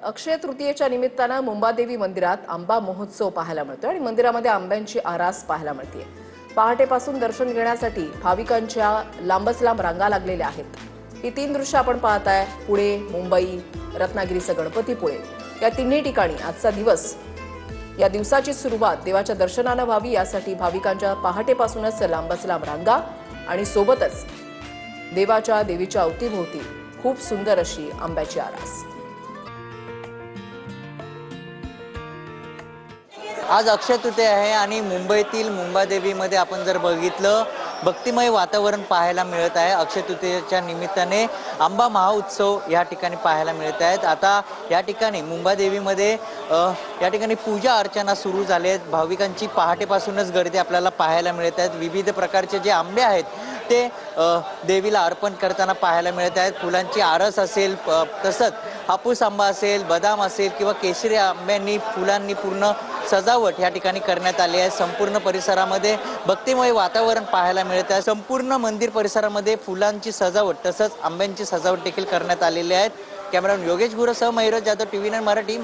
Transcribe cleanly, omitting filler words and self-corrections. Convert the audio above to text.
अक्षय तृतीयेच्या निमित्तानं मुंबादेवी मंदिरात आंबा महोत्सव पाहायला मिळतोय आणि मंदिरामध्ये आंब्यांची आरास पाहायला मिळते। पहाटेपासून दर्शन घेण्यासाठी भाविकांच्या लांबच लांब रांगा लागलेल्या आहेत। ही तीन दृश्य आपण पाहताय। पुणे, मुंबई, रत्नागिरीचं गणपतीपुळे या तिन्ही ठिकाणी आजचा दिवस, या दिवसाची सुरुवात देवाच्या दर्शनानं व्हावी यासाठी भाविकांच्या पहाटेपासूनच लांबच लांब रांगा आणि सोबतच देवीच्या अवतीभोवती खूप सुंदर अशी आंब्याची आरास। आज अक्षय तृतीया आहे आणि मुंबईतील मुंबादेवीमध्ये आपण जर बघितलं भक्तिमय वातावरण पाहायला मिळत आहे। अक्षय तृतीयेच्या निमित्ताने आंबा महोत्सव या ठिकाणी पाहायला मिळत आहेत। आता या ठिकाणी मुंबादेवीमध्ये या ठिकाणी पूजा अर्चना सुरू झाले आहेत। भाविकांची पहाटेपासूनच गर्दी आपल्याला पाहायला मिळत आहेत। विविध प्रकारचे जे आंबे आहेत ते देवीला अर्पण करताना पाहायला मिळत आहेत। फुलांची आरस असेल, तसंच हापूस आंबा असेल, बदाम असेल किंवा केशरी आंब्यांनी फुलांनी पूर्ण सजावट या ठिकाणी करण्यात आली आहे। संपूर्ण परिसरामध्ये भक्तिमय वातावरण पाहायला मिळत आहे। संपूर्ण मंदिर परिसरामध्ये फुलांची सजावट तसंच आंब्यांची सजावट देखील करण्यात आलेली आहे। Cameraman Yogesh Gursah Mayur Jadhav, TV9 Marathi.